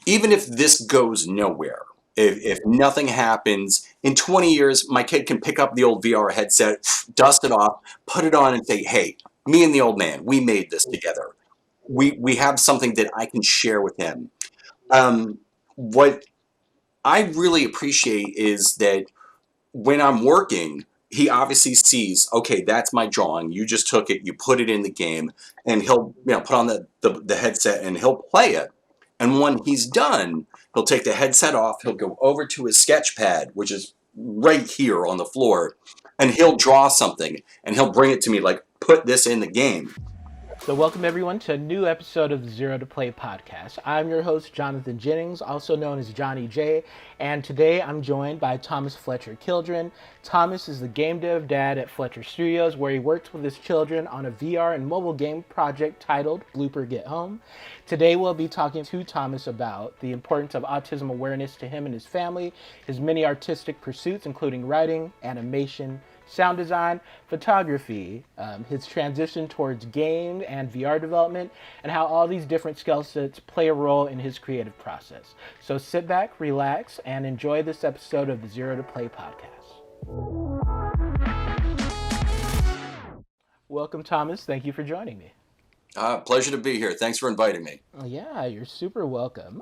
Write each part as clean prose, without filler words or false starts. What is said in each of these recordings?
even if this goes nowhere, if nothing happens, in 20 years, my kid can pick up the old VR headset, dust it off, put it on, and say, hey, me and the old man, we made this together. We have something that I can share with him. What I really appreciate is that when I'm working, he obviously sees, okay, that's my drawing. You just took it, you put it in the game, and he'll put on the headset and he'll play it. And when he's done, he'll take the headset off, he'll go over to his sketch pad, which is right here on the floor, and he'll draw something and he'll bring it to me like, put this in the game. So, welcome everyone to a new episode of the Zero to Play podcast. I'm your host, Jonathan Jennings, also known as Johnny J, and today I'm joined by Thomas Fletcher Kildren. Thomas is the game dev dad at Fletcher Studios, where he works with his children on a VR and mobile game project titled Blooper Get Home. Today we'll be talking to Thomas about the importance of autism awareness to him and his family, his many artistic pursuits, including writing, animation, sound design, photography, his transition towards game and VR development, and how all these different skill sets play a role in his creative process. So sit back, relax, and enjoy this episode of the Zero to Play podcast. Welcome, Thomas. Thank you for joining me. Pleasure to be here. Thanks for inviting me. Yeah, you're super welcome.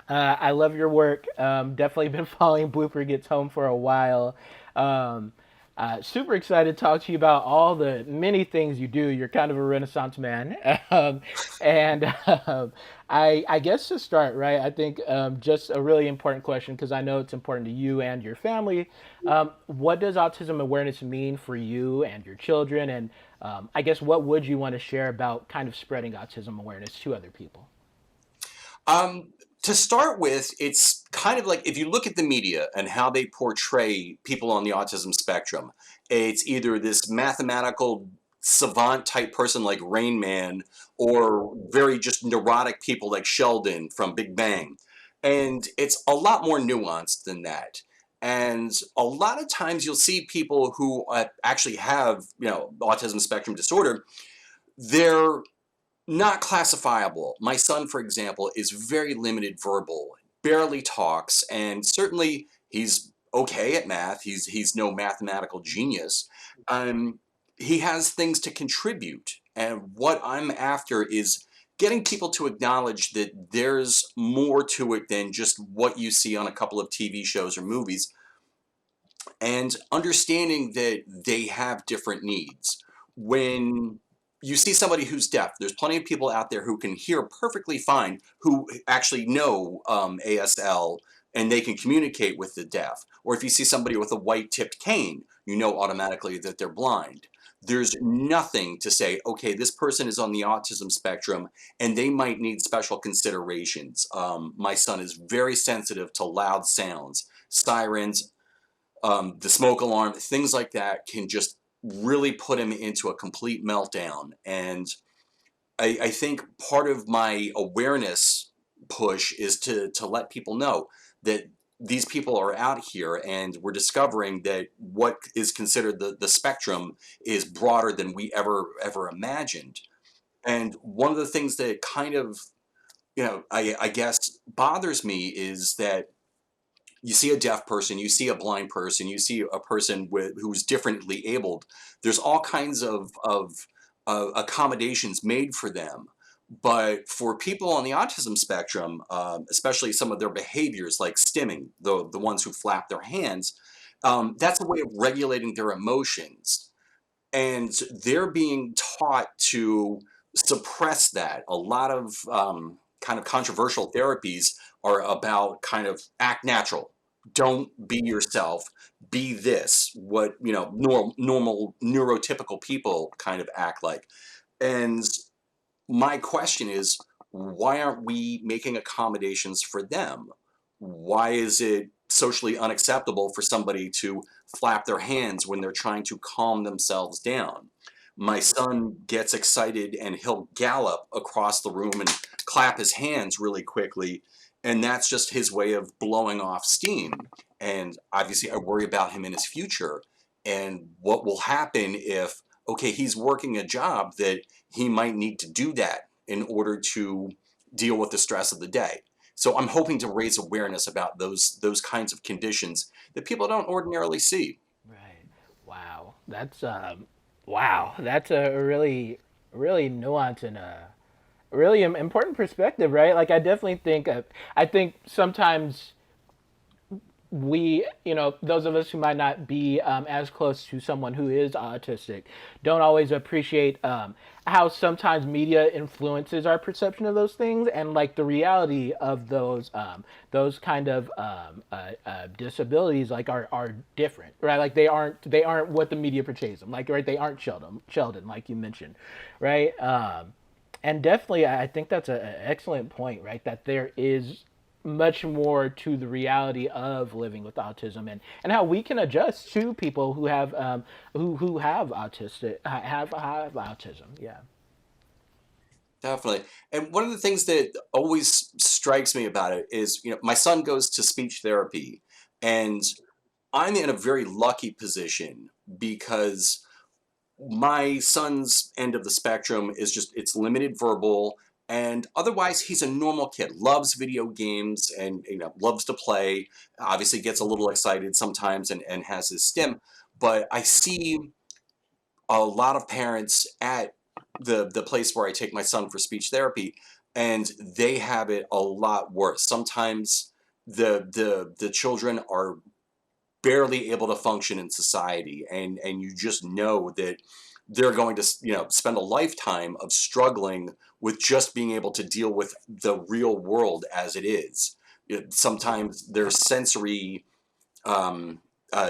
I love your work. Definitely been following Blooper Gets Home for a while. Um, Super excited to talk to you about all the many things you do. You're kind of a renaissance man. And I guess to start, right, I think just a really important question, because I know it's important to you and your family. What does autism awareness mean for you and your children? And I guess what would you want to share about kind of spreading autism awareness to other people? Um, to start with, it's kind of like if you look at the media and how they portray people on the autism spectrum, it's either this mathematical savant type person like Rain Man or very just neurotic people like Sheldon from Big Bang. And it's a lot more nuanced than that. And a lot of times you'll see people who actually have, autism spectrum disorder. They're not classifiable. My son, for example, is very limited verbal, barely talks, and certainly he's okay at math. He's no mathematical genius. Um, he has things to contribute, and what I'm after is getting people to acknowledge that there's more to it than just what you see on a couple of TV shows or movies, and understanding that they have different needs. When you see somebody who's deaf, there's plenty of people out there who can hear perfectly fine, who actually know ASL, and they can communicate with the deaf. Or if you see somebody with a white tipped cane, you know automatically that they're blind. There's nothing to say, okay, this person is on the autism spectrum and they might need special considerations. My son is very sensitive to loud sounds, sirens, the smoke alarm, things like that can just really put him into a complete meltdown. And I think part of my awareness push is to let people know that these people are out here and we're discovering that what is considered the spectrum is broader than we ever imagined. And one of the things that kind of, I guess bothers me is that you see a deaf person, you see a blind person, you see a person who's differently abled. There's all kinds of accommodations made for them. But for people on the autism spectrum, especially some of their behaviors like stimming, the ones who flap their hands, that's a way of regulating their emotions. And they're being taught to suppress that. A lot of kind of controversial therapies are about kind of act natural. Don't be yourself. Be this. What normal neurotypical people kind of act like. And my question is, why aren't we making accommodations for them? Why is it socially unacceptable for somebody to flap their hands when they're trying to calm themselves down? My son gets excited and he'll gallop across the room and clap his hands really quickly, and that's just his way of blowing off steam. And obviously, I worry about him in his future and what will happen if, okay, he's working a job that he might need to do that in order to deal with the stress of the day. So I'm hoping to raise awareness about those kinds of conditions that people don't ordinarily see. Right. Wow. Wow. That's a really nuanced and really important perspective, right? Like I definitely think I think sometimes we, those of us who might not be as close to someone who is autistic, don't always appreciate how sometimes media influences our perception of those things, and like the reality of those kind of disabilities, like are different, right? Like they aren't what the media portrays them, like, right? They aren't Sheldon, like you mentioned, right? And definitely, I think that's an excellent point, right? That there is much more to the reality of living with autism, and how we can adjust to people who have who have autism. Yeah. Definitely. And one of the things that always strikes me about it is, my son goes to speech therapy, and I'm in a very lucky position because my son's end of the spectrum is just it's limited verbal, and otherwise he's a normal kid, loves video games, and loves to play, obviously gets a little excited sometimes, and has his stim. But I see a lot of parents at the place where I take my son for speech therapy, and they have it a lot worse. Sometimes the children are barely able to function in society, and you just know that they're going to spend a lifetime of struggling with just being able to deal with the real world as it is. Sometimes their sensory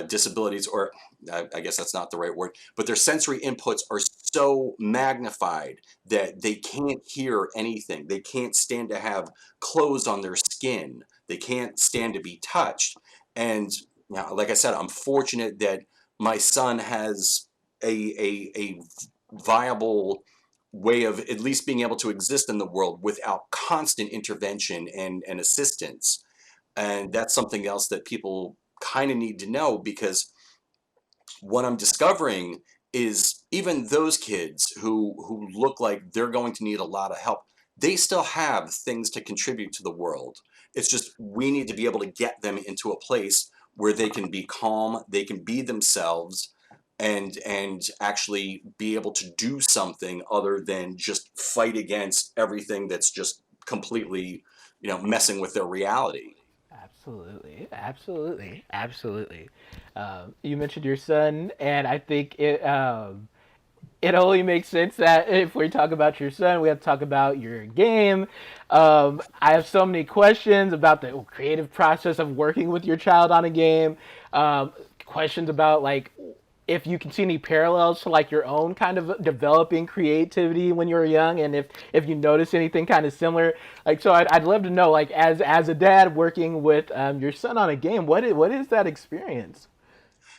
disabilities, or I guess that's not the right word, but their sensory inputs are so magnified that they can't hear anything. They can't stand to have clothes on their skin. They can't stand to be touched. And now, like I said, I'm fortunate that my son has a viable way of at least being able to exist in the world without constant intervention and assistance. And that's something else that people kind of need to know, because what I'm discovering is even those kids who look like they're going to need a lot of help, they still have things to contribute to the world. It's just we need to be able to get them into a place where they can be calm, they can be themselves, and actually be able to do something other than just fight against everything that's just completely, messing with their reality. Absolutely, absolutely, absolutely. You mentioned your son, and I think it only makes sense that if we talk about your son, we have to talk about your game. I have so many questions about the creative process of working with your child on a game. Questions about like if you can see any parallels to like your own kind of developing creativity when you were young, and if you notice anything kind of similar. Like, so I'd love to know, like, as a dad working with your son on a game, what is that experience?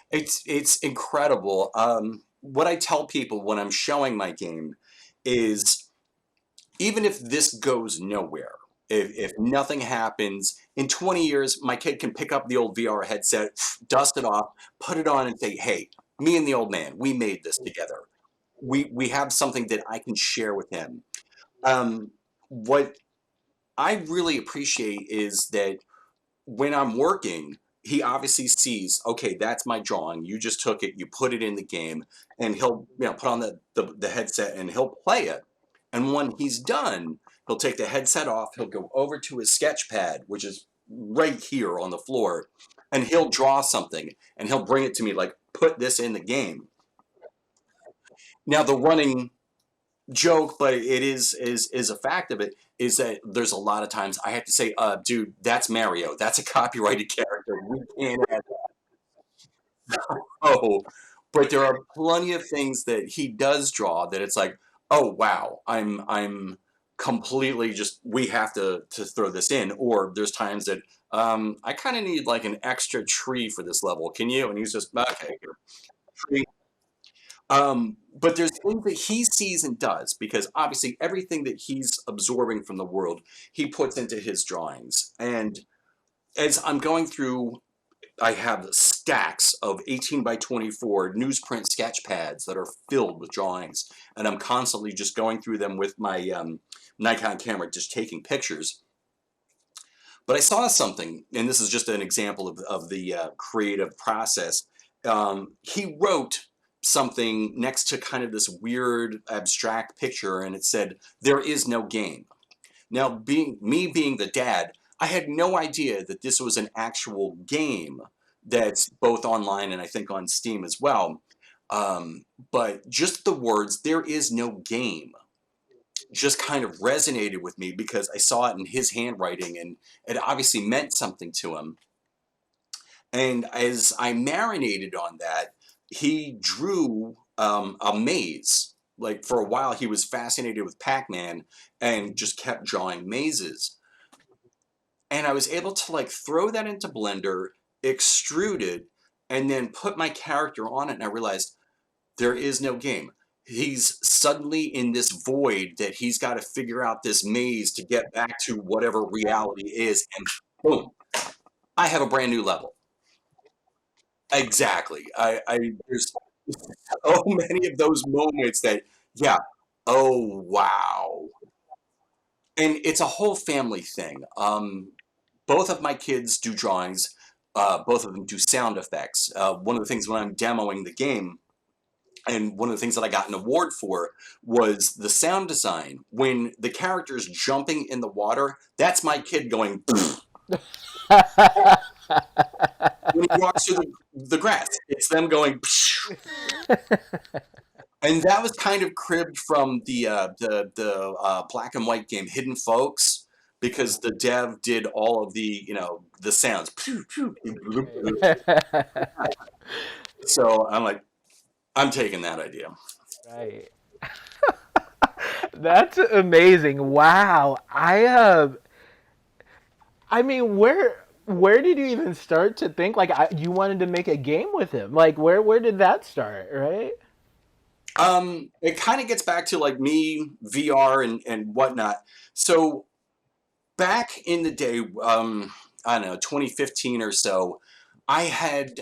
It's incredible. What I tell people when I'm showing my game is, even if this goes nowhere, if nothing happens, in 20 years, my kid can pick up the old VR headset, dust it off, put it on, and say, "Hey, me and the old man, we made this together. We have something that I can share with him." What I really appreciate is that when I'm working, he obviously sees, okay, that's my drawing. You just took it, you put it in the game, and he'll put on the headset and he'll play it. And when he's done, he'll take the headset off, he'll go over to his sketch pad, which is right here on the floor, and he'll draw something and he'll bring it to me like, put this in the game. Now the running joke, but it is a fact of it, is that there's a lot of times I have to say, dude, that's Mario. That's a copyrighted character. We can't have that. Oh, but there are plenty of things that he does draw that it's like, oh wow, I'm completely just we have to throw this in. Or there's times that I kind of need like an extra tree for this level. Can you? And he's just okay, here, tree. But there's things that he sees and does, because obviously everything that he's absorbing from the world, he puts into his drawings. And as I'm going through, I have stacks of 18 by 24 newsprint sketch pads that are filled with drawings. And I'm constantly just going through them with my Nikon camera, just taking pictures. But I saw something, and this is just an example of the creative process. He wrote something next to kind of this weird abstract picture, and it said, "There is no game." Now, being the dad, I had no idea that this was an actual game that's both online and I think on Steam as well. But just the words, "there is no game," just kind of resonated with me because I saw it in his handwriting and it obviously meant something to him. And as I marinated on that, he drew a maze. Like for a while, he was fascinated with Pac-Man and just kept drawing mazes. And I was able to like throw that into Blender, extrude it, and then put my character on it. And I realized there is no game. He's suddenly in this void that he's got to figure out this maze to get back to whatever reality is. And boom, I have a brand new level. Exactly. There's so many of those moments that, yeah, oh wow. And it's a whole family thing. Both of my kids do drawings. Both of them do sound effects. One of the things when I'm demoing the game, and one of the things that I got an award for was the sound design. When the character's jumping in the water, that's my kid going. When he walks through the grass, it's them going. And that was kind of cribbed from the black and white game Hidden Folks, because the dev did all of the the sounds. So I'm like, I'm taking that idea. Right. That's amazing. Wow. I mean, where did you even start to think like you wanted to make a game with him? Like where did that start, right? It kind of gets back to like me, VR and whatnot. So back in the day, I don't know, 2015 or so, I had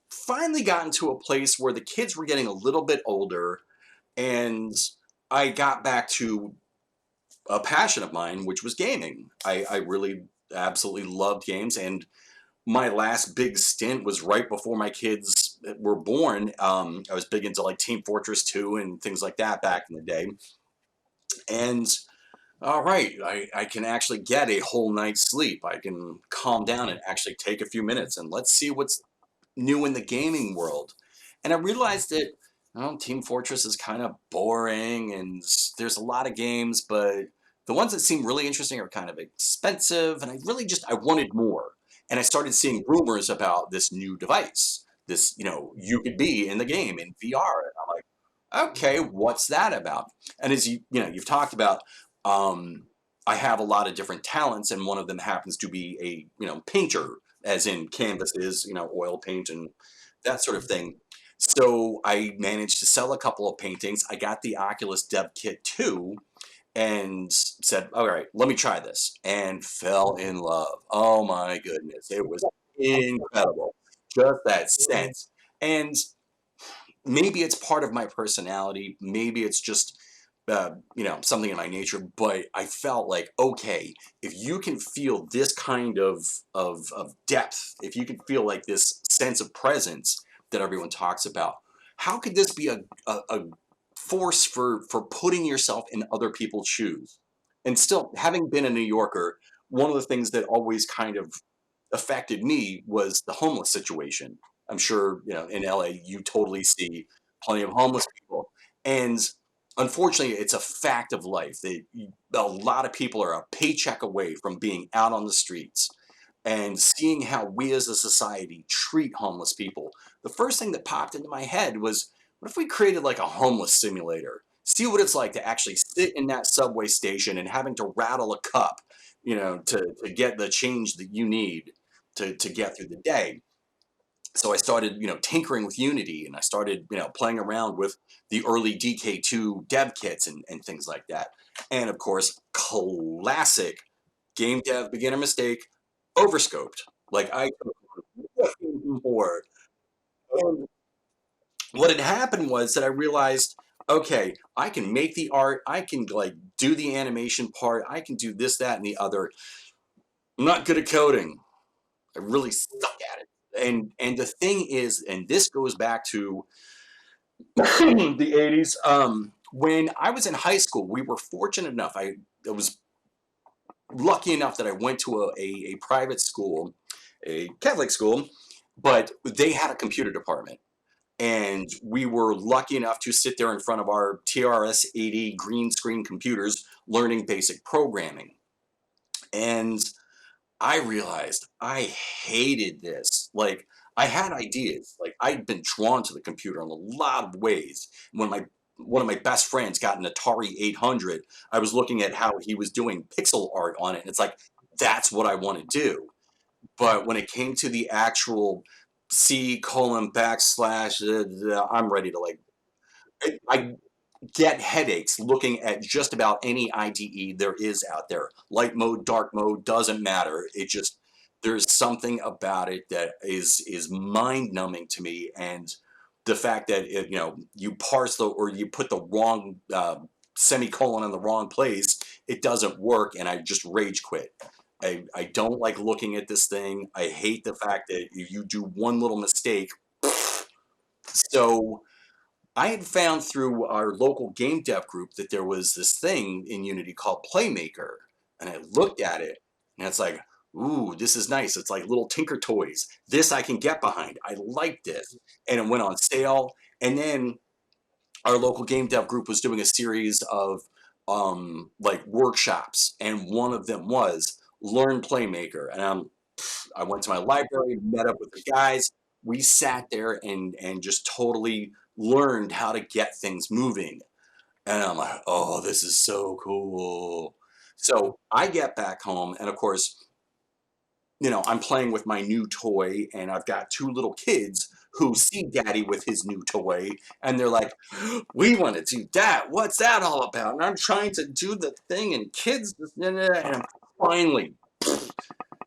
finally gotten to a place where the kids were getting a little bit older, and I got back to a passion of mine, which was gaming. I really absolutely loved games, and my last big stint was right before my kids were born. I was big into like Team Fortress 2 and things like that back in the day. And all right, I can actually get a whole night's sleep. I can calm down and actually take a few minutes and let's see what's new in the gaming world. And I realized that Team Fortress is kind of boring and there's a lot of games, but the ones that seem really interesting are kind of expensive. And I wanted more. And I started seeing rumors about this new device, this, you could be in the game in VR. And I'm like, okay, what's that about? And as you've talked about, um, I have a lot of different talents, and one of them happens to be a painter, as in canvases, oil paint and that sort of thing. So I managed to sell a couple of paintings. I got the Oculus Dev Kit 2 and said, all right, let me try this, and fell in love. Oh my goodness. It was incredible. Just that sense. And maybe it's part of my personality. Maybe it's just, something in my nature. But I felt like, okay, if you can feel this kind of depth, if you can feel like this sense of presence that everyone talks about, how could this be a force for putting yourself in other people's shoes? And still, having been a New Yorker, one of the things that always kind of affected me was the homeless situation. I'm sure, in LA, you totally see plenty of homeless people. And unfortunately, it's a fact of life that a lot of people are a paycheck away from being out on the streets. And seeing how we as a society treat homeless people, the first thing that popped into my head was, what if we created like a homeless simulator? See what it's like to actually sit in that subway station and having to rattle a cup, to get the change that you need to get through the day. So I started, tinkering with Unity, and I started, playing around with the early DK2 dev kits and things like that. And of course, classic game dev beginner mistake, overscoped. Like I more. And what had happened was that I realized, okay, I can make the art, I can like do the animation part, I can do this, that, and the other. I'm not good at coding. I really suck at it. And the thing is, and this goes back to the 80s. When I was in high school, we were fortunate enough. I was lucky enough that I went to a private school, a Catholic school, but they had a computer department. And we were lucky enough to sit there in front of our TRS 80 green screen computers learning basic programming. And I realized I hated this. Like, I had ideas. Like, I'd been drawn to the computer in a lot of ways. One of my best friends got an Atari 800. I was looking at how he was doing pixel art on it, and it's like, that's what I want to do. But when it came to the actual C colon backslash, I'm ready to like. I get headaches looking at just about any IDE there is out there. Light mode, dark mode, doesn't matter. It just, there's something about it that is mind numbing to me. And the fact that you parse the, or you put the wrong semicolon in the wrong place, it doesn't work, and I just rage quit. I don't like looking at this thing. I hate the fact that if you do one little mistake. So I had found through our local game dev group that there was this thing in Unity called Playmaker. And I looked at it, and it's like, ooh, this is nice. It's like little Tinker Toys. This I can get behind. I like this. And it went on sale. And then our local game dev group was doing a series of like workshops. And one of them was Learn Playmaker. And I went to my library, met up with the guys. We sat there and just totally learned how to get things moving. And I'm like, oh, this is so cool. So I get back home, and of course, I'm playing with my new toy, and I've got two little kids who see daddy with his new toy, and they're like, we want to do that. What's that all about? And I'm trying to do the thing, and kids, and finally,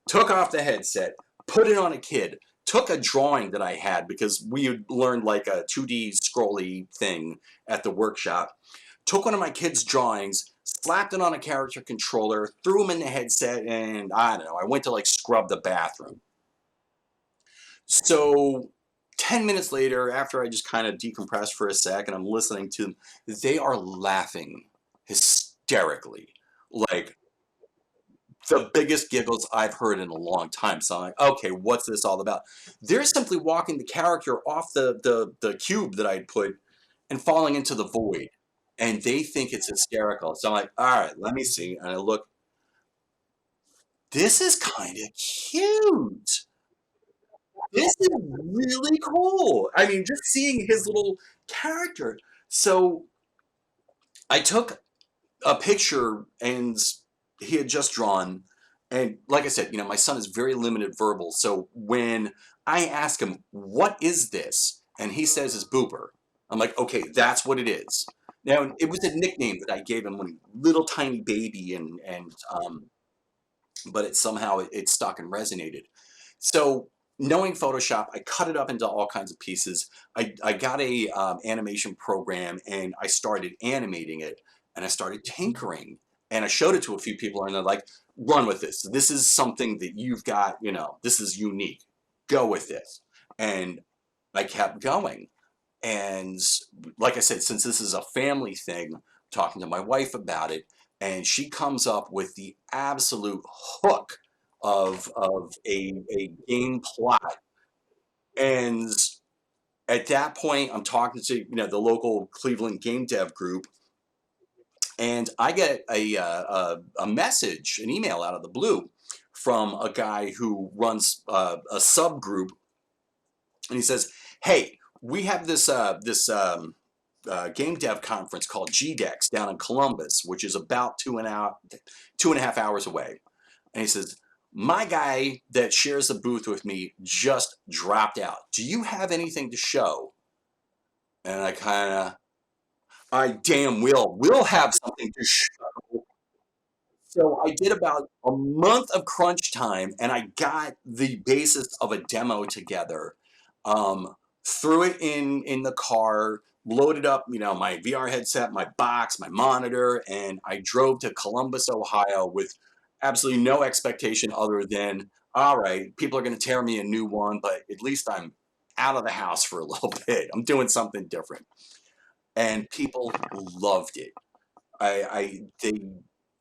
took off the headset, put it on a kid, took a drawing that I had because we had learned like a 2D scrolly thing at the workshop, took one of my kids' drawings, slapped it on a character controller, threw him in the headset, and I don't know, I went to like scrub the bathroom. So 10 minutes later, after I just kind of decompressed for a sec and I'm listening to them, they are laughing hysterically. Like, the biggest giggles I've heard in a long time. So I'm like, okay, what's this all about? They're simply walking the character off the cube that I'd put and falling into the void. And they think it's hysterical. So I'm like, all right, let me see. And I look, this is kind of cute. This is really cool. I mean, just seeing his little character. So I took a picture, and he had just drawn. And like I said, my son is very limited verbal. So when I ask him, what is this? And he says it's Blooper. I'm like, okay, that's what it is. Now, it was a nickname that I gave him when he was a little tiny baby, but it somehow it stuck and resonated. So knowing Photoshop, I cut it up into all kinds of pieces. I got a animation program, and I started animating it, and I started tinkering, and I showed it to a few people, and they're like, run with this. This is something that you've got, this is unique. Go with this. And I kept going. And like I said, since this is a family thing, talking to my wife about it, and she comes up with the absolute hook of a game plot. And at that point, I'm talking to the local Cleveland game dev group, and I get a message, an email out of the blue from a guy who runs a subgroup, and he says, "Hey, we have this game dev conference called GDEX down in Columbus, which is about 2.5 hours away." And he says, my guy that shares the booth with me just dropped out. Do you have anything to show? And I damn will have something to show. So I did about a month of crunch time, and I got the basis of a demo together. Threw it in the car, loaded up, my VR headset, my box, my monitor, and I drove to Columbus, Ohio with absolutely no expectation other than, all right, people are going to tear me a new one, but at least I'm out of the house for a little bit. I'm doing something different. And people loved it. They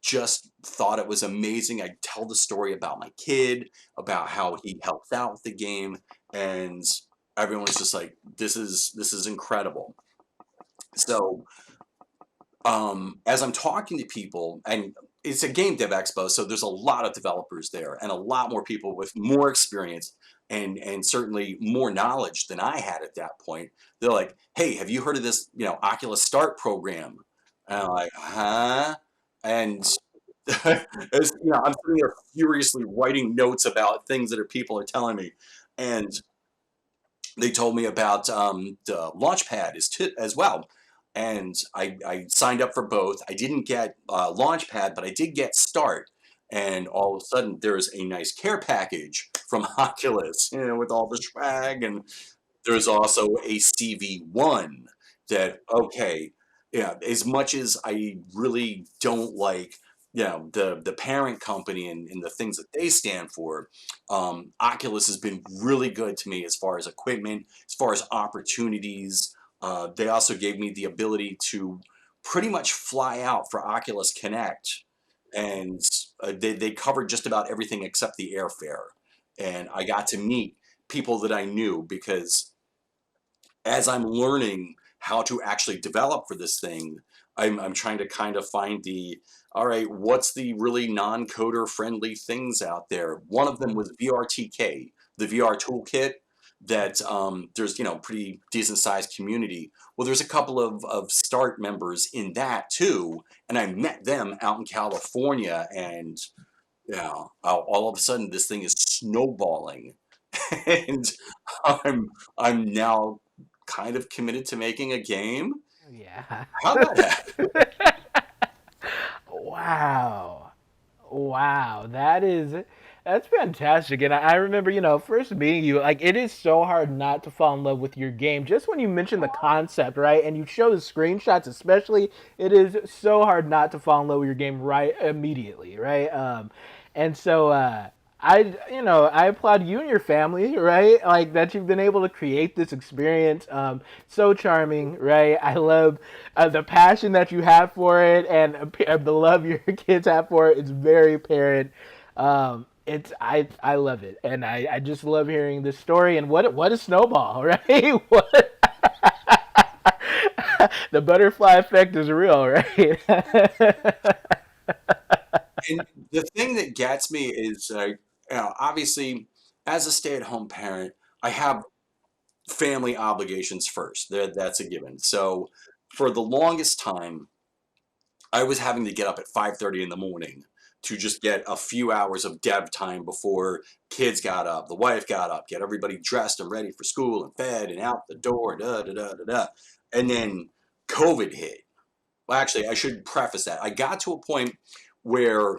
just thought it was amazing. I tell the story about my kid, about how he helps out with the game, and everyone was just like, this is incredible. So as I'm talking to people, and it's a game dev expo, so there's a lot of developers there and a lot more people with more experience and certainly more knowledge than I had at that point. They're like, "Hey, have you heard of this, Oculus Start program?" And I'm like, "Huh?" And I'm sitting there furiously writing notes about things that people are telling me, and they told me about the Launchpad as well. And I signed up for both. I didn't get Launchpad, but I did get Start. And all of a sudden, there's a nice care package from Oculus, with all the swag. And there's also a CV1 that, okay, yeah, as much as I really don't like, the parent company and the things that they stand for, Oculus has been really good to me as far as equipment, as far as opportunities. They also gave me the ability to pretty much fly out for Oculus Connect, and they covered just about everything except the airfare. And I got to meet people that I knew because as I'm learning how to actually develop for this thing, I'm trying to kind of find all right, what's the really non-coder friendly things out there? One of them was VRTK, the VR toolkit that there's, pretty decent sized community. Well, there's a couple of Start members in that too. And I met them out in California, and all of a sudden this thing is snowballing. And I'm now kind of committed to making a game. Yeah. How about that? Wow. Wow, that's fantastic. And I remember, first meeting you, like it is so hard not to fall in love with your game. Just when you mention the concept, right? And you show the screenshots, especially, it is so hard not to fall in love with your game right immediately, right? And so I applaud you and your family, right? Like that you've been able to create this experience. So charming, right? I love the passion that you have for it, and the love your kids have for it. It's very apparent. I love it, and I just love hearing this story. And what a snowball, right? What the butterfly effect is real, right? And the thing that gets me is, obviously, as a stay-at-home parent, I have family obligations first. That's a given. So for the longest time, I was having to get up at 5:30 in the morning to just get a few hours of dev time before kids got up, the wife got up, get everybody dressed and ready for school and fed and out the door, da da da da da. And then COVID hit. Well, actually, I should preface that. I got to a point where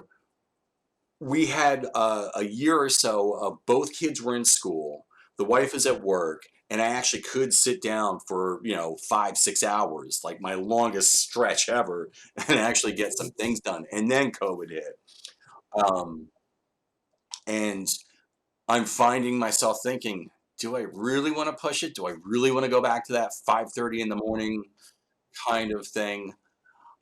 we had a year or so of both kids were in school, the wife is at work, and I actually could sit down for 5 6 hours, like my longest stretch ever, and actually get some things done. And then COVID hit, um, and I'm finding myself thinking, do I really want to push it? Do I really want to go back to that 5:30 in the morning kind of thing?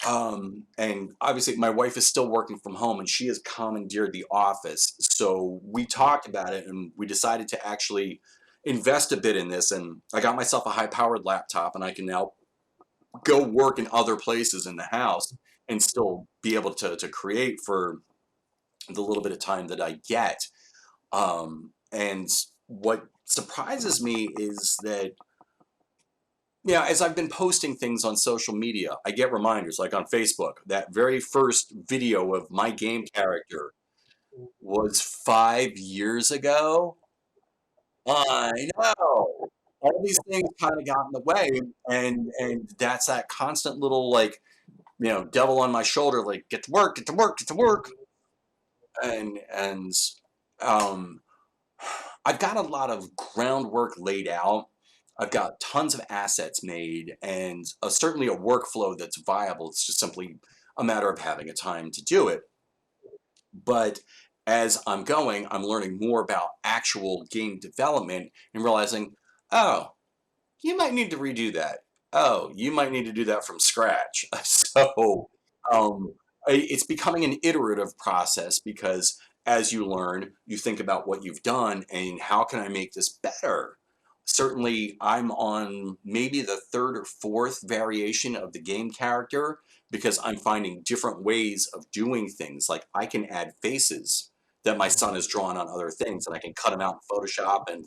And obviously, my wife is still working from home, and she has commandeered the office. So we talked about it, and we decided to actually invest a bit in this. And I got myself a high-powered laptop, and I can now go work in other places in the house and still be able to create for the little bit of time that I get. And what surprises me is that, yeah, as I've been posting things on social media, I get reminders like on Facebook. That very first video of my game character was 5 years ago. I know. All these things kind of got in the way, and that's that constant little, like, devil on my shoulder, like, get to work, get to work, get to work. And um I've got a lot of groundwork laid out. I've got tons of assets made, and certainly a workflow that's viable. It's just simply a matter of having a time to do it. But as I'm going, I'm learning more about actual game development and realizing, oh, you might need to redo that. Oh, you might need to do that from scratch. So um, it's becoming an iterative process because as you learn, you think about what you've done and how can I make this better? Certainly, I'm on maybe the third or fourth variation of the game character because I'm finding different ways of doing things. Like I can add faces that my son has drawn on other things and I can cut them out in Photoshop and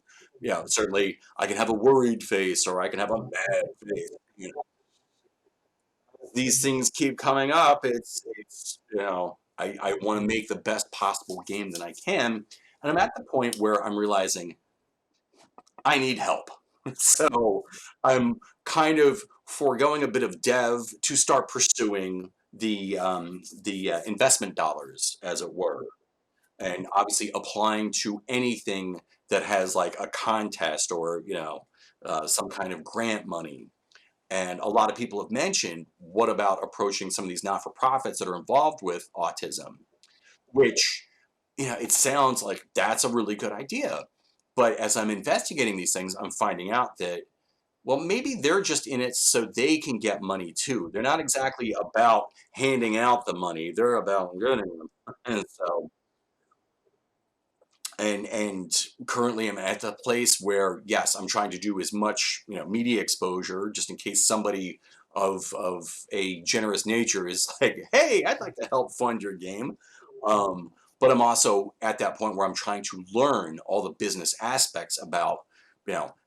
certainly I can have a worried face or I can have a mad face. These things keep coming up. I want to make the best possible game that I can. And I'm at the point where I'm realizing I need help. So I'm kind of foregoing a bit of dev to start pursuing the investment dollars, as it were, and obviously applying to anything that has like a contest or some kind of grant money. And a lot of people have mentioned, what about approaching some of these not-for-profits that are involved with autism? Which, it sounds like that's a really good idea. But as I'm investigating these things, I'm finding out that, well, maybe they're just in it so they can get money too. They're not exactly about handing out the money, they're about getting them. And so and currently I'm at the place where yes, I'm trying to do as much media exposure just in case somebody of a generous nature is like, hey, I'd like to help fund your game. But I'm also at that point where I'm trying to learn all the business aspects about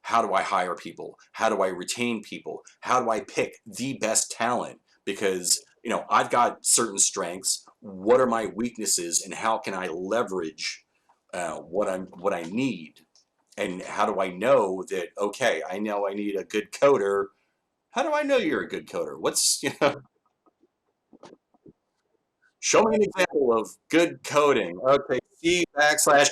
how do I hire people, how do I retain people, how do I pick the best talent, because I've got certain strengths, what are my weaknesses and how can I leverage what I need, and how do I know that? Okay, I know I need a good coder. How do I know you're a good coder? Show me an example of good coding. Okay, C backslash.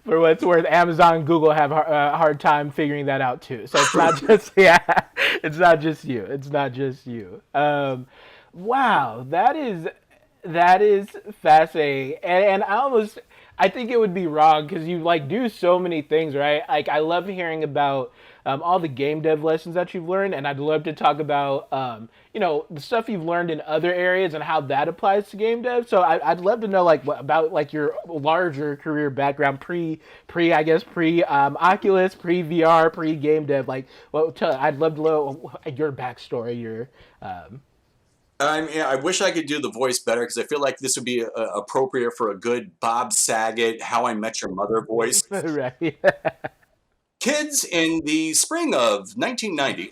For what it's worth, Amazon and Google have a hard time figuring that out too. So it's not just yeah, it's not just you. It's not just you. Wow, that is fascinating, and I think it would be wrong because you like do so many things, right? Like I love hearing about all the game dev lessons that you've learned, and I'd love to talk about the stuff you've learned in other areas and how that applies to game dev. So I'd love to know like about like your larger career background pre Oculus, pre VR, pre game dev. Like, I'd love to know your backstory, your I wish I could do the voice better because I feel like this would be appropriate for a good Bob Saget, How I Met Your Mother voice. right. Kids in the spring of 1990.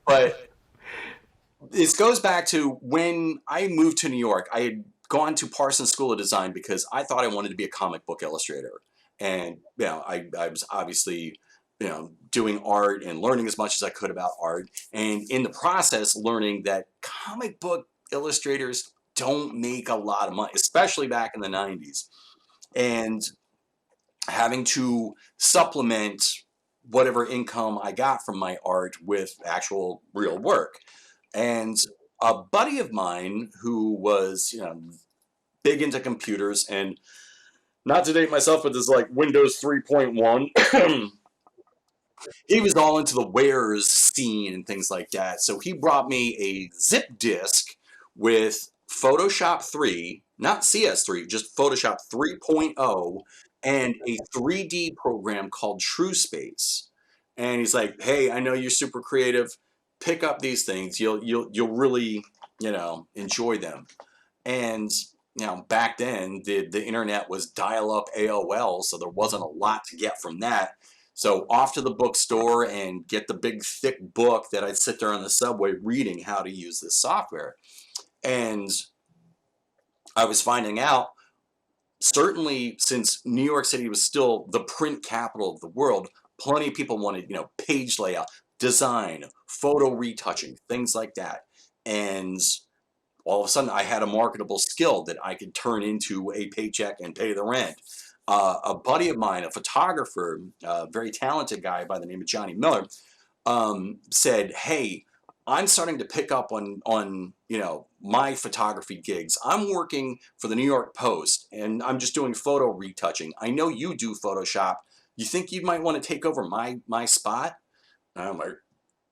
But this goes back to when I moved to New York. I had gone to Parsons School of Design because I thought I wanted to be a comic book illustrator. And, I was obviously, doing art and learning as much as I could about art. And in the process, learning that comic book illustrators don't make a lot of money, especially back in the 90s. And having to supplement whatever income I got from my art with actual real work. And a buddy of mine who was, big into computers, and not to date myself, but this like Windows 3.1, he was all into the wares scene and things like that. So he brought me a zip disk with Photoshop 3, not CS3, just Photoshop 3.0, and a 3D program called TrueSpace. And he's like, "Hey, I know you're super creative. Pick up these things. You'll really, enjoy them." And back then the internet was dial-up AOL, so there wasn't a lot to get from that. So off to the bookstore and get the big thick book that I'd sit there on the subway reading how to use this software. And I was finding out, certainly since New York City was still the print capital of the world, plenty of people wanted, page layout, design, photo retouching, things like that. And all of a sudden I had a marketable skill that I could turn into a paycheck and pay the rent. A buddy of mine, a photographer, a very talented guy by the name of Johnny Miller, said, "Hey, I'm starting to pick up on my photography gigs. I'm working for the New York Post, and I'm just doing photo retouching. I know you do Photoshop. You think you might want to take over my spot? And I'm like,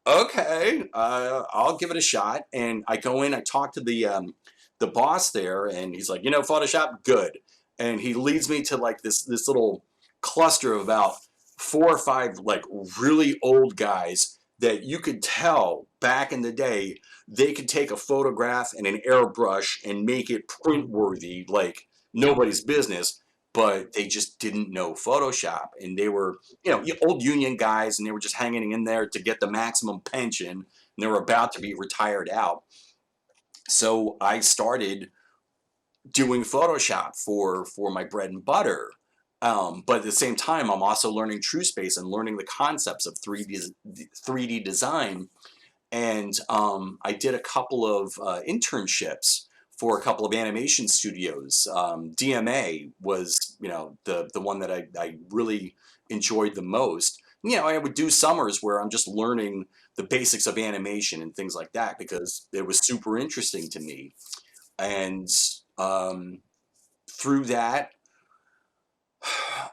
okay, I'll give it a shot. And I go in, I talk to the boss there, and he's like, Photoshop, good. And he leads me to like this little cluster of about 4 or 5 like really old guys that you could tell back in the day they could take a photograph and an airbrush and make it print worthy like nobody's business, but they just didn't know Photoshop, and they were old union guys, and they were just hanging in there to get the maximum pension, and they were about to be retired out. So I started doing Photoshop for my bread and butter. But at the same time, I'm also learning TrueSpace and learning the concepts of 3D design. And I did a couple of internships for a couple of animation studios. DMA was, the one that I really enjoyed the most. I would do summers where I'm just learning the basics of animation and things like that because it was super interesting to me. And through that,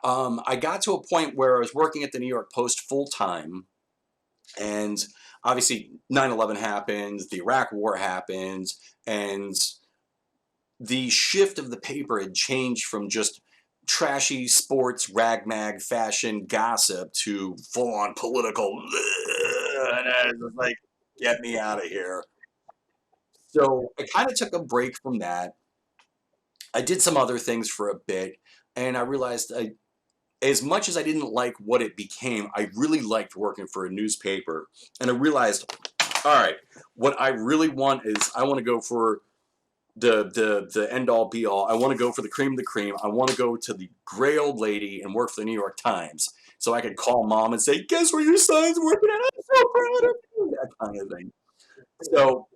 I got to a point where I was working at the New York Post full time, and obviously 9/11 happened, the Iraq War happened, and the shift of the paper had changed from just trashy sports, rag mag, fashion, gossip to full on political. And I was like, get me out of here. So I kind of took a break from that. I did some other things for a bit, and I realized as much as I didn't like what it became, I really liked working for a newspaper. And I realized, all right, what I really want is I want to go for the end all be all. I want to go for the cream of the cream. I want to go to the gray old lady and work for the New York Times. So I could call mom and say, guess where your son's working at? I'm so proud of you. That kind of thing. So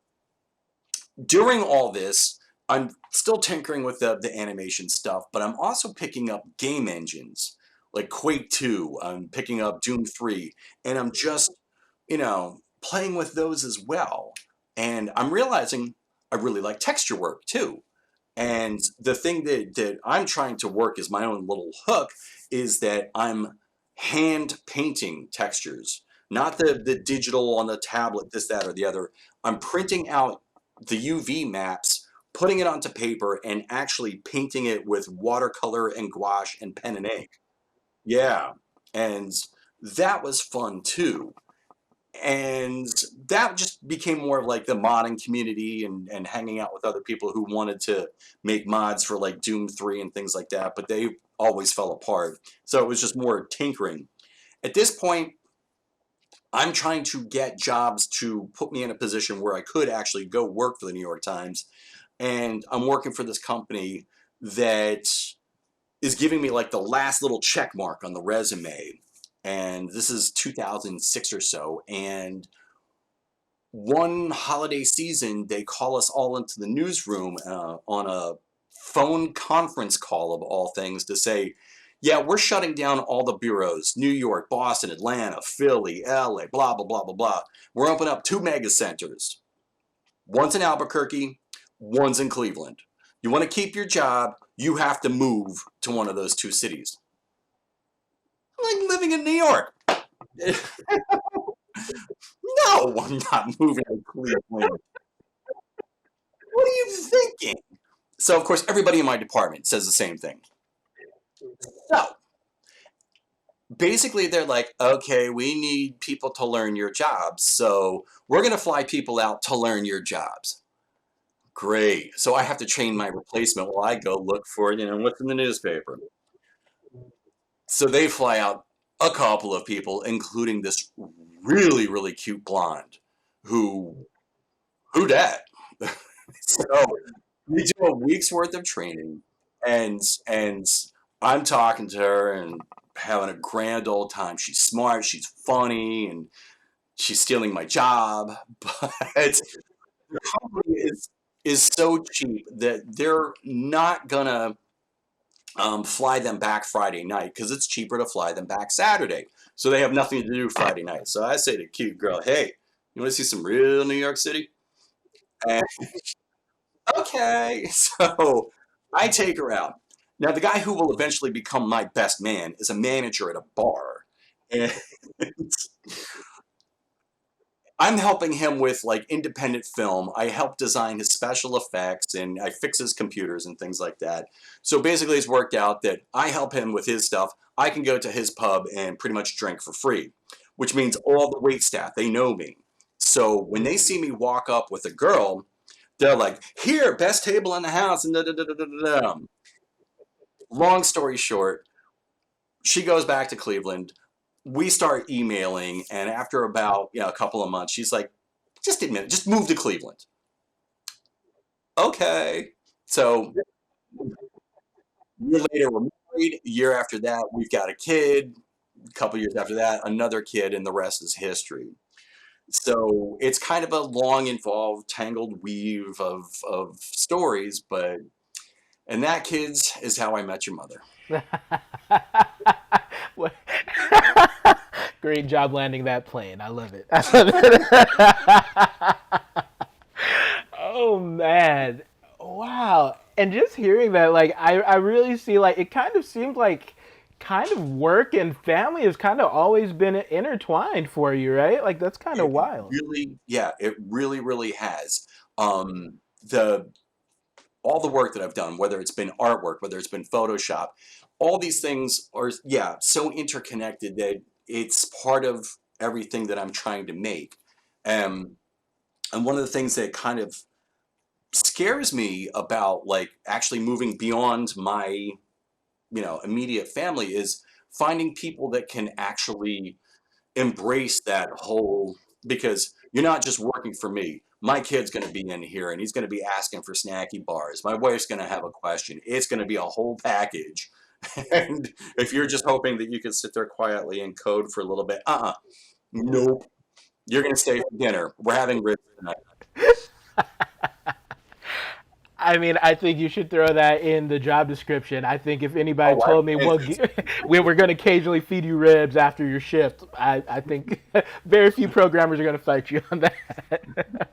during all this, I'm still tinkering with the animation stuff, but I'm also picking up game engines like Quake 2. I'm picking up Doom 3, and I'm just, playing with those as well. And I'm realizing I really like texture work too. And the thing that I'm trying to work as my own little hook is that I'm hand painting textures, not the digital on the tablet, this, that, or the other. I'm printing out the UV maps, putting it onto paper, and actually painting it with watercolor and gouache and pen and ink. Yeah. And that was fun too. And that just became more of like the modding community and hanging out with other people who wanted to make mods for like Doom 3 and things like that, but they always fell apart. So it was just more tinkering. At this point, I'm trying to get jobs to put me in a position where I could actually go work for the New York Times. And I'm working for this company that is giving me like the last little check mark on the resume. And this is 2006 or so. And one holiday season, they call us all into the newsroom on a phone conference call of all things to say, yeah, we're shutting down all the bureaus, New York, Boston, Atlanta, Philly, LA, blah, blah, blah, blah, blah. We're opening up 2 mega centers. One's in Albuquerque, one's in Cleveland. You want to keep your job, you have to move to one of those 2 cities. Like living in New York. No, I'm not moving to Cleveland. What are you thinking? So, of course, everybody in my department says the same thing. So, basically, they're like, okay, we need people to learn your jobs. So, we're going to fly people out to learn your jobs. Great. So, I have to train my replacement while I go look for, what's in the newspaper. So, they fly out a couple of people, including this really, really cute blonde who dat? So, we do a week's worth of training, and I'm talking to her and having a grand old time. She's smart, she's funny, and she's stealing my job. But the company is so cheap that they're not gonna fly them back Friday night because it's cheaper to fly them back Saturday. So they have nothing to do Friday night. So I say to the cute girl, hey, You want to see some real New York City? And okay, so I take her out. Now, the guy who will eventually become my best man is a manager at a bar. And I'm helping him with like independent film. I help design his special effects and I fix his computers and things like that. So basically, it's worked out that I help him with his stuff. I can go to his pub and pretty much drink for free, which means all the wait staff, they know me. So when they see me walk up with a girl, they're like, here, best table in the house. And da, da, da, da, da, da. Long story short, she goes back to Cleveland. We start emailing, and after about a couple of months, she's like, "Just admit it, just move to Cleveland." Okay. So a year later, we're married. A year after that, we've got a kid. A couple years after that, another kid, and the rest is history. So it's kind of a long, involved, tangled weave of stories, but and that, kids, is how I met your mother. Great job landing that plane. I love it. I love it. Oh man. Wow. And just hearing that, like I really see like it kind of seems like kind of work and family has kind of always been intertwined for you, right? Like that's kind of It wild. really, yeah, it really, really has. The all the work that I've done, whether it's been artwork, whether it's been Photoshop, all these things are, yeah, so interconnected that it's part of everything that I'm trying to make. Um, and one of the things that kind of scares me about like actually moving beyond my, immediate family is finding people that can actually embrace that whole, because you're not just working for me. My kid's going to be in here and he's going to be asking for snacky bars. My wife's going to have a question. It's going to be a whole package. And if you're just hoping that you can sit there quietly and code for a little bit, nope. You're going to stay for dinner. We're having ribs tonight. I mean, I think you should throw that in the job description. I think if anybody Oh, wow. told me, well, we're going to occasionally feed you ribs after your shift, I think very few programmers are going to fight you on that.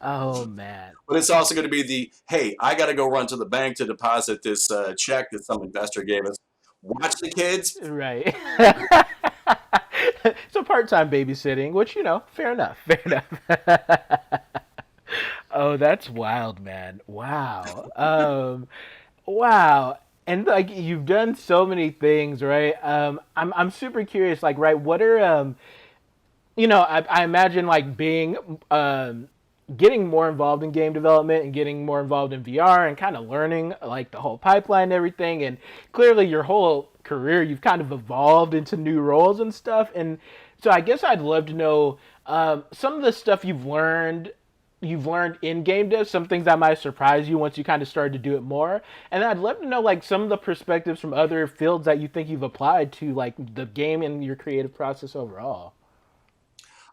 Oh, man. But it's also going to be hey, I got to go run to the bank to deposit this check that some investor gave us. Watch the kids. Right. So part-time babysitting, which, fair enough. Fair enough. Oh, that's wild, man. Wow. Wow. And like you've done so many things, right? I'm super curious, like, right, what are I imagine like being getting more involved in game development and getting more involved in VR and kind of learning like the whole pipeline and everything. And clearly, your whole career, you've kind of evolved into new roles and stuff. And so, I guess I'd love to know some of the stuff you've learned in game dev, some things that might surprise you once you kind of started to do it more. And I'd love to know like some of the perspectives from other fields that you think you've applied to like the game and your creative process overall.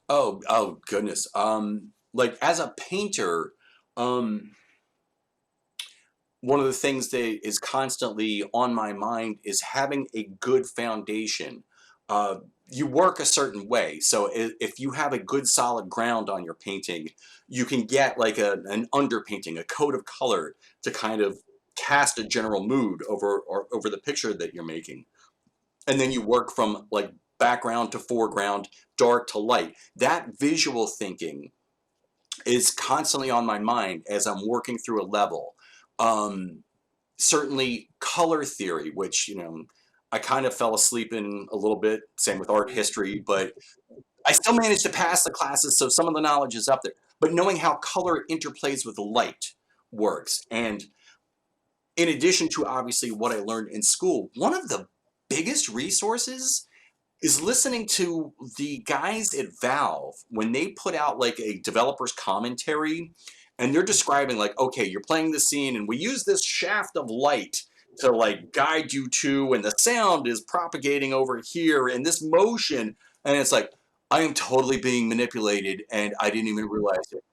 Oh goodness. Like as a painter, um, one of the things that is constantly on my mind is having a good foundation. Uh, you work a certain way, so if you have a good solid ground on your painting, you can get like an underpainting, a coat of color to kind of cast a general mood over the picture that you're making, and then you work from like background to foreground, dark to light. That visual thinking is constantly on my mind as I'm working through a level. Um, Certainly color theory, which, I kind of fell asleep in a little bit, same with art history, but I still managed to pass the classes, so some of the knowledge is up there. But knowing how color interplays with light works. And in addition to obviously what I learned in school, one of the biggest resources is listening to the guys at Valve when they put out like a developer's commentary and they're describing like, okay, you're playing the scene and we use this shaft of light to like guide you to, and the sound is propagating over here and this motion. And it's like, I am totally being manipulated and I didn't even realize it.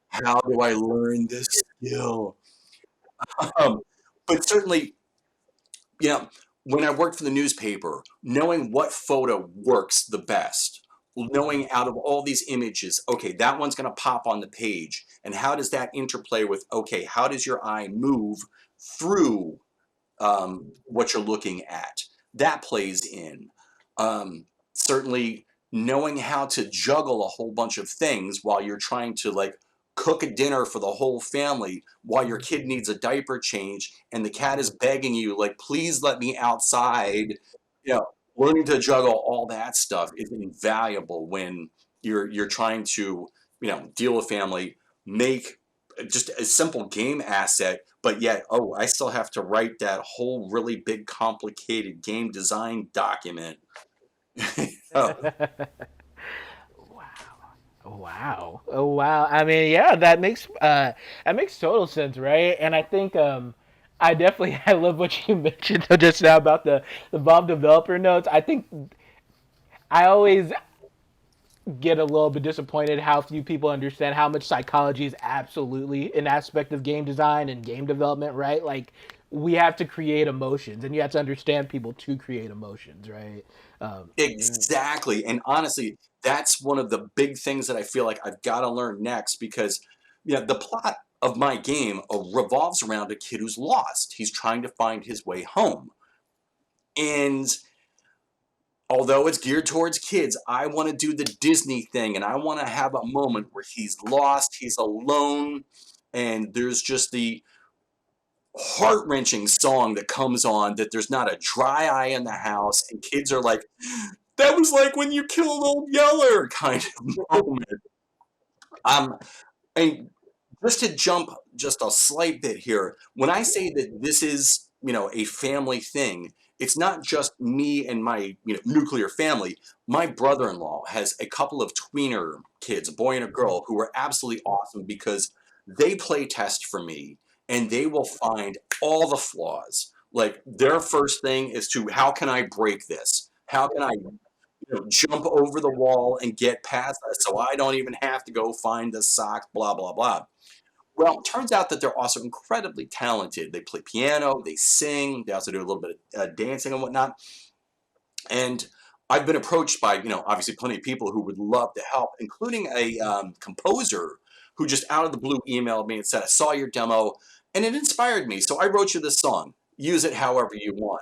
How do I learn this skill? Um, but certainly, you know, when I worked for the newspaper, knowing what photo works the best, knowing out of all these images, okay, that one's going to pop on the page. And how does that interplay with, okay, how does your eye move through what you're looking at? That plays in. Certainly knowing how to juggle a whole bunch of things while you're trying to like cook a dinner for the whole family while your kid needs a diaper change and the cat is begging you like please let me outside, you know, learning to juggle all that stuff is invaluable when you're trying to, you know, deal with family, make just a simple game asset, but yet, oh, I still have to write that whole really big, complicated game design document. Oh, Wow. Oh wow. I mean, yeah, that makes total sense, right? And I think I definitely I love what you mentioned just now about the Bob developer notes. I think I always get a little bit disappointed how few people understand how much psychology is absolutely an aspect of game design and game development, right? Like we have to create emotions and you have to understand people to create emotions, right? Um, exactly. And honestly, that's one of the big things that I feel like I've got to learn next because, you know, the plot of my game revolves around a kid who's lost. He's trying to find his way home. And although it's geared towards kids, I want to do the Disney thing and I want to have a moment where he's lost, he's alone, and there's just the heart-wrenching song that comes on that there's not a dry eye in the house and kids are like, that was like when you killed old Yeller kind of moment. Um, and just to jump just a slight bit here, when I say that this is, you know, a family thing, it's not just me and my, you know, nuclear family. My brother-in-law has a couple of tweener kids, a boy and a girl, who are absolutely awesome because they play test for me and they will find all the flaws. Like their first thing is to how can I break this? How can I, you know, jump over the wall and get past that so I don't even have to go find the socks, blah, blah, blah. Well, it turns out that they're also incredibly talented. They play piano, they sing, they also do a little bit of dancing and whatnot. And I've been approached by, you know, obviously plenty of people who would love to help, including a composer who just out of the blue emailed me and said, I saw your demo and it inspired me. So I wrote you this song. Use it however you want.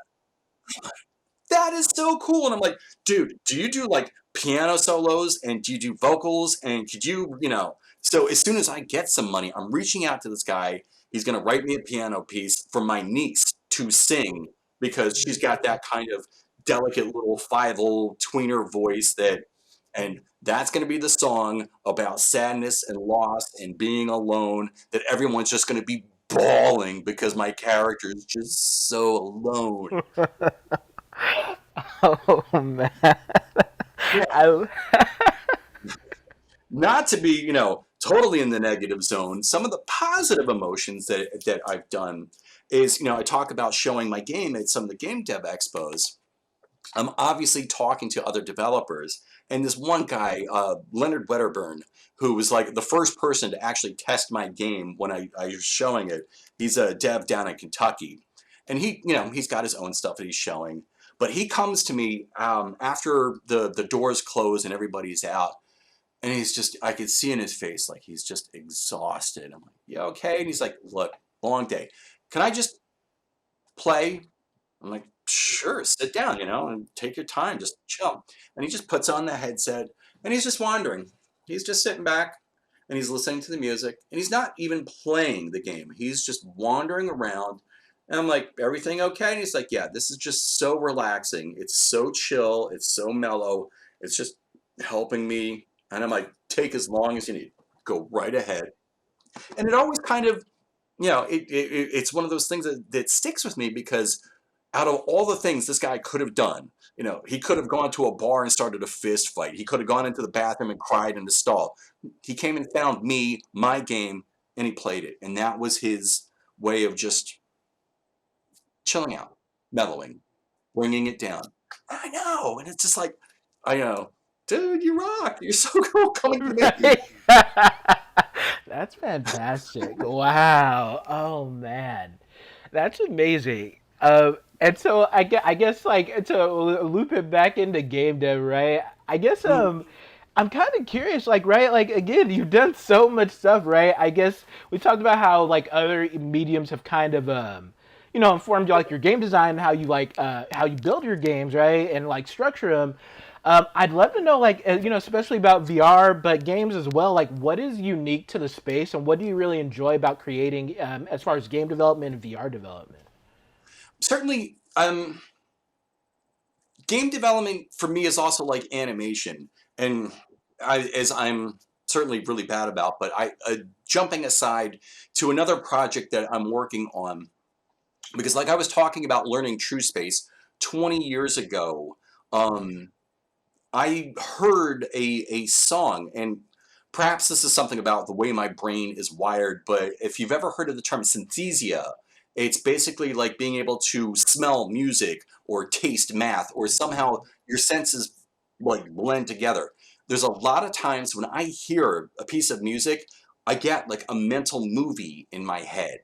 That is so cool. And I'm like, dude, do you do like piano solos and do you do vocals? And could you, you know, so as soon as I get some money, I'm reaching out to this guy. He's going to write me a piano piece for my niece to sing because she's got that kind of delicate little five-o tweener voice that, and that's going to be the song about sadness and loss and being alone that everyone's just going to be bawling because my character is just so alone. oh man. Yeah, I not to be, you know, totally in the negative zone, some of the positive emotions that I've done is, you know, I talk about showing my game at some of the game dev expos. I'm obviously talking to other developers, and this one guy, Leonard Wedderburn, who was like the first person to actually test my game when I was showing it. He's a dev down in Kentucky, and he, you know, he's got his own stuff that he's showing. But he comes to me after the doors close and everybody's out, and he's just, I could see in his face, like he's just exhausted. I'm like, yeah, okay. And he's like, look, long day. Can I just play? I'm like, sure, sit down, you know, and take your time, just chill. And he just puts on the headset and he's just wandering. He's just sitting back and he's listening to the music and he's not even playing the game. He's just wandering around. And I'm like, everything okay? And he's like, yeah, this is just so relaxing. It's so chill. It's so mellow. It's just helping me. And I'm like, take as long as you need. Go right ahead. And it always kind of, you know, it's one of those things that sticks with me because out of all the things this guy could have done, you know, he could have gone to a bar and started a fist fight. He could have gone into the bathroom and cried in the stall. He came and found me, my game, and he played it. And that was his way of just chilling out, mellowing, bringing it down. I know. And it's just like, I know, dude, you rock. You're so cool coming to me. right. That's fantastic. Wow. Oh man. That's amazing. And so I guess like to loop it back into game dev, right? I guess Mm, I'm kind of curious, like, right, like, again, you've done so much stuff, right? I guess we talked about how like other mediums have kind of informed you, like your game design, how you how you build your games, right, and like structure them. I'd love to know, like, especially about VR, but games as well. Like, what is unique to the space, and what do you really enjoy about creating, as far as game development and VR development? certainly, game development for me is also like animation, and as I'm certainly really bad about, but I jumping aside to another project that I'm working on, because like I was talking about learning true space 20 years ago. um, I heard a song, and perhaps this is something about the way my brain is wired, but if you've ever heard of the term synesthesia, it's basically like being able to smell music or taste math, or somehow your senses like blend together. There's a lot of times when I hear a piece of music, I get like a mental movie in my head.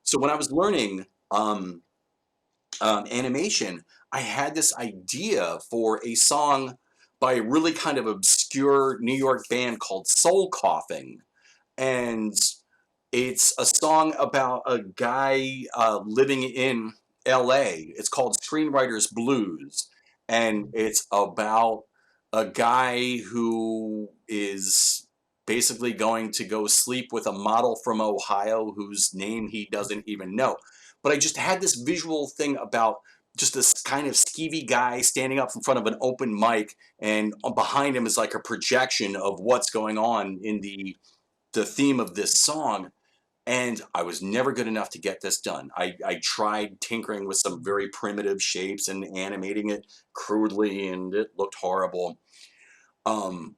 So when I was learning animation, I had this idea for a song by a really kind of obscure New York band called Soul Coughing. And it's a song about a guy living in LA. It's called Screenwriter's Blues. And it's about a guy who is basically going to go sleep with a model from Ohio whose name he doesn't even know. But I just had this visual thing about just this kind of skeevy guy standing up in front of an open mic, and behind him is like a projection of what's going on in the theme of this song. And I was never good enough to get this done. I tried tinkering with some very primitive shapes and animating it crudely, and it looked horrible. Um,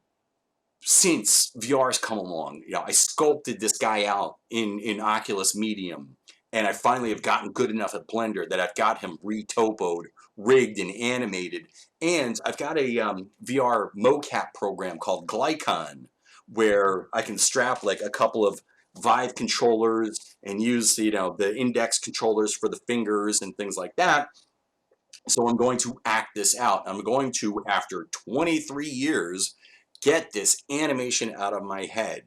since VR's come along, I sculpted this guy out in Oculus Medium, and I finally have gotten good enough at Blender that I've got him retopoed, rigged, and animated. And I've got a VR mocap program called Glycon, where I can strap like a couple of Vive controllers and use the index controllers for the fingers and things like that. So I'm going to act this out. I'm going to, after 23 years, get this animation out of my head.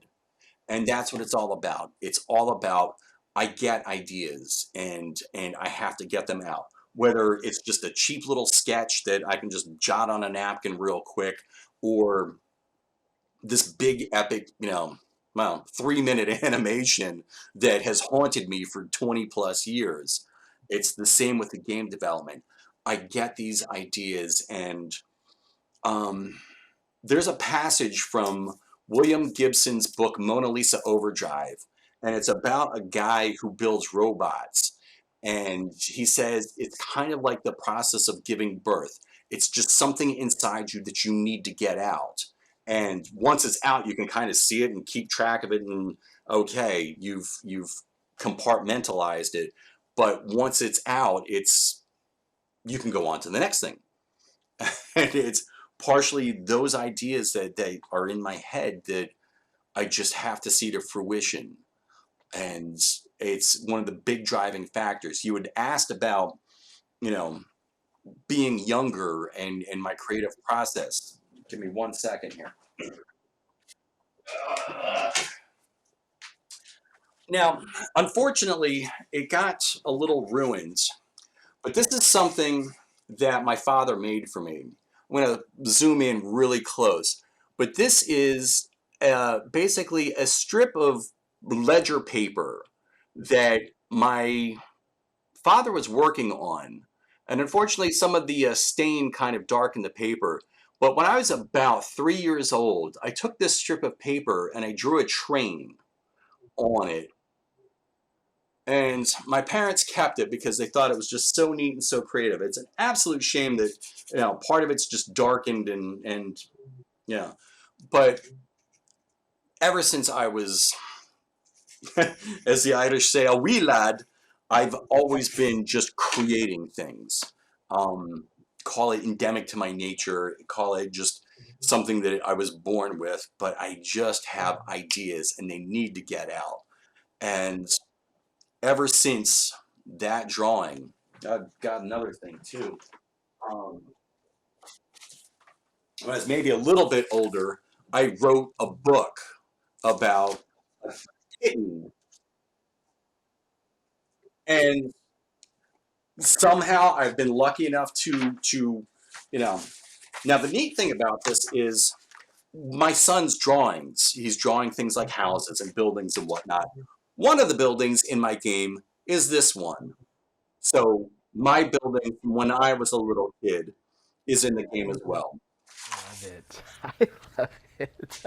And that's what it's all about. It's all about, I get ideas, and I have to get them out. Whether it's just a cheap little sketch that I can just jot on a napkin real quick, or this big epic, well, 3-minute animation that has haunted me for 20 plus years. It's the same with the game development. I get these ideas, and um, there's a passage from William Gibson's book Mona Lisa Overdrive, and it's about a guy who builds robots. And he says it's kind of like the process of giving birth. It's just something inside you that you need to get out. And once it's out, you can kind of see it and keep track of it. And okay, you've compartmentalized it. But once it's out, it's you can go on to the next thing. And it's partially those ideas that are in my head that I just have to see to fruition. And it's one of the big driving factors. You had asked about, you know, being younger and my creative process. Give me 1 second here. Now, unfortunately, it got a little ruined, but this is something that my father made for me. I'm going to zoom in really close. But this is basically a strip of ledger paper that my father was working on. And unfortunately, some of the stain kind of darkened the paper. But when I was about 3 years old, I took this strip of paper and I drew a train on it. And my parents kept it because they thought it was just so neat and so creative. It's an absolute shame that part of it's just darkened and yeah. But ever since I was, as the Irish say, a wee lad, I've always been just creating things. Um, call it endemic to my nature, call it just something that I was born with, but I just have ideas and they need to get out. And ever since that drawing, I've got another thing too. Um, when I was maybe a little bit older, I wrote a book about a kitten, and somehow I've been lucky enough to you know. Now the neat thing about this is my son's drawings. He's drawing things like houses and buildings and whatnot. One of the buildings in my game is this one. So my building from when I was a little kid is in the game as well. Love it. I love it.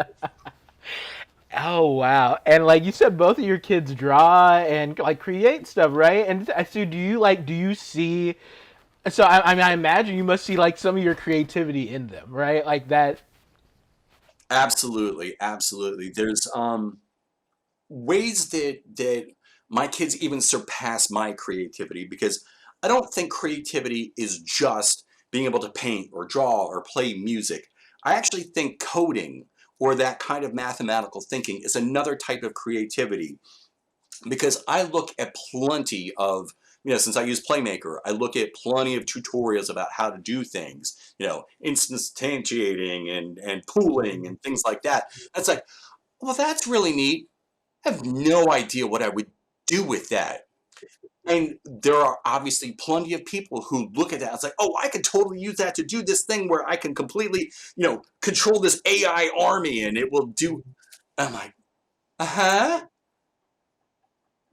Oh wow! And like you said, both of your kids draw and like create stuff, right? And so, do you like? Do you see? So I mean, I imagine you must see like some of your creativity in them, right? Like that. Absolutely, absolutely. There's ways that my kids even surpass my creativity because I don't think creativity is just being able to paint or draw or play music. I actually think coding or that kind of mathematical thinking is another type of creativity because I look at plenty of, since I use Playmaker, I look at plenty of tutorials about how to do things, instantiating and pooling and things like that. That's like, well, that's really neat. I have no idea what I would do with that. And there are obviously plenty of people who look at that and say, oh, I could totally use that to do this thing where I can completely, control this AI army and it will do. I'm like, uh-huh.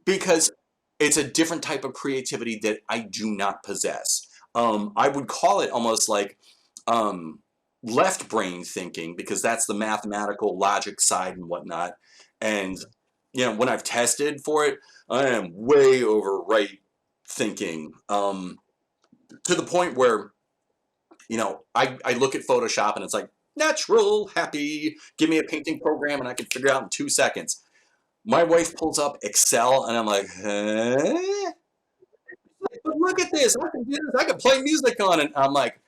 Because it's a different type of creativity that I do not possess. I would call it almost like um, left brain thinking because that's the mathematical logic side and whatnot. And when I've tested for it, I am way over right thinking to the point where I look at Photoshop and it's like natural, happy. Give me a painting program and I can figure it out in 2 seconds. My wife pulls up Excel and I'm like, huh? But look at this. I can do this. I can play music on it. I'm like,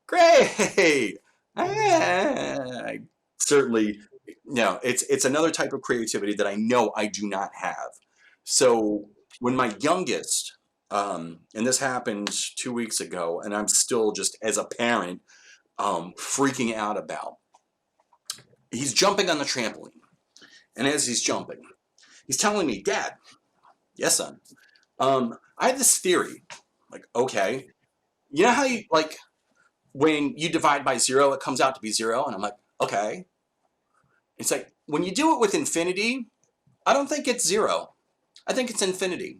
great. I certainly, it's another type of creativity that I know I do not have. So when my youngest, and this happened 2 weeks ago, and I'm still just as a parent freaking out about, he's jumping on the trampoline. And as he's jumping, he's telling me, Dad, yes, son, I have this theory. Like, okay, you know how you like when you divide by zero, it comes out to be zero, and I'm like, okay. It's like when you do it with infinity, I don't think it's zero. I think it's infinity,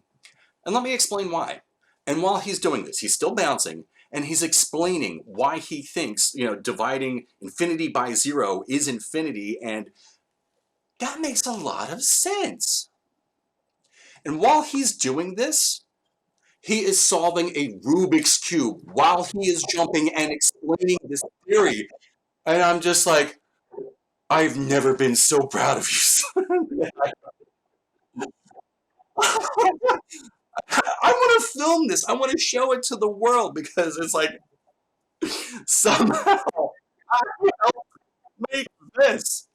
and let me explain why. And while he's doing this, he's still bouncing, and he's explaining why he thinks dividing infinity by zero is infinity, and that makes a lot of sense. And while he's doing this, he is solving a Rubik's Cube while he is jumping and explaining this theory. And I'm just like, I've never been so proud of you, son. I want to film this. I want to show it to the world because it's like somehow I helped make this.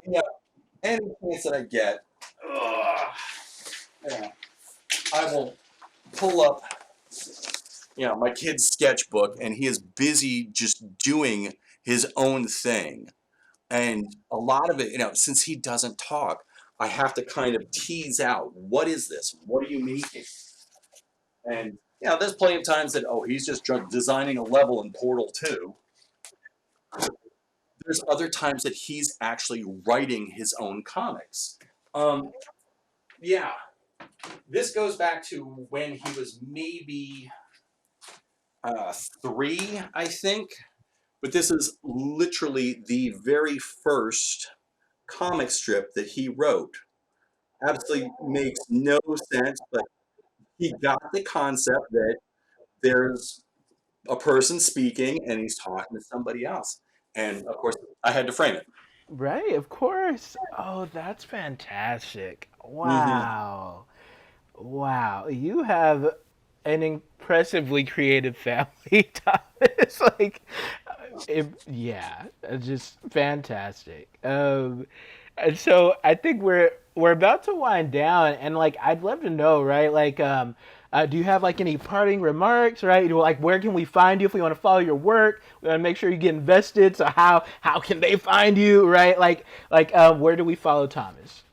Yeah, any chance that I get, yeah, I will pull up, my kid's sketchbook, and he is busy just doing his own thing. And a lot of it, since he doesn't talk, I have to kind of tease out, what is this? What are you making? And there's plenty of times that, oh, he's just designing a level in Portal 2. There's other times that he's actually writing his own comics. Um, yeah, this goes back to when he was maybe 3, I think. But this is literally the very first comic strip that he wrote. Absolutely makes no sense, but he got the concept that there's a person speaking and he's talking to somebody else. And of course, I had to frame it. Right, of course. Oh, that's fantastic. Mm-hmm. Wow. Wow. You have an impressively creative family, Thomas. Like, yeah, it's just fantastic. And so I think we're about to wind down, and like I'd love to know, right? Like, Do you have like any parting remarks, right? Like, where can we find you if we want to follow your work? We want to make sure you get invested. So how can they find you, right? Where do we follow Thomas?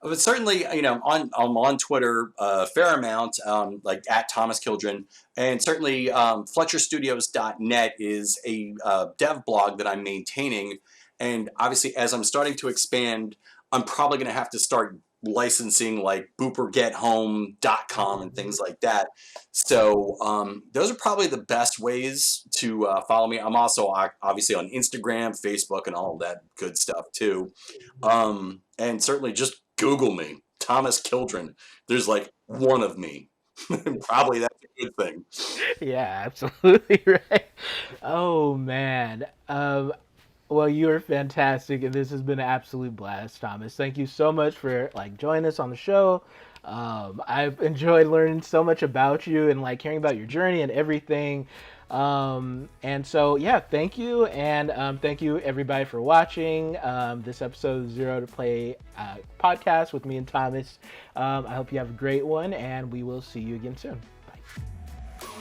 But certainly, I'm on Twitter a fair amount, like at Thomas Kildren, and certainly FletcherStudios.net is a dev blog that I'm maintaining. And obviously, as I'm starting to expand, I'm probably going to have to start licensing like BooperGetHome.com and things like that. So those are probably the best ways to follow me. I'm also obviously on Instagram, Facebook, and all of that good stuff too. And certainly just Google me, Thomas Kildren. There's like one of me. Probably that's a good thing. Yeah, absolutely right. Oh man. Well, you're fantastic, and this has been an absolute blast, Thomas. Thank you so much for like joining us on the show. I've enjoyed learning so much about you and like hearing about your journey and everything. And so, yeah, thank you, and thank you everybody for watching this episode of Zero to Play podcast with me and Thomas. I hope you have a great one, and we will see you again soon. Bye.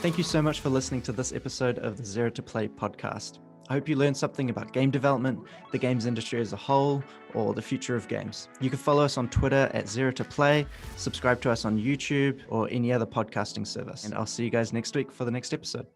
Thank you so much for listening to this episode of the Zero to Play podcast. I hope you learned something about game development, the games industry as a whole, or the future of games. You can follow us on Twitter at Zero to Play, subscribe to us on YouTube or any other podcasting service. And I'll see you guys next week for the next episode.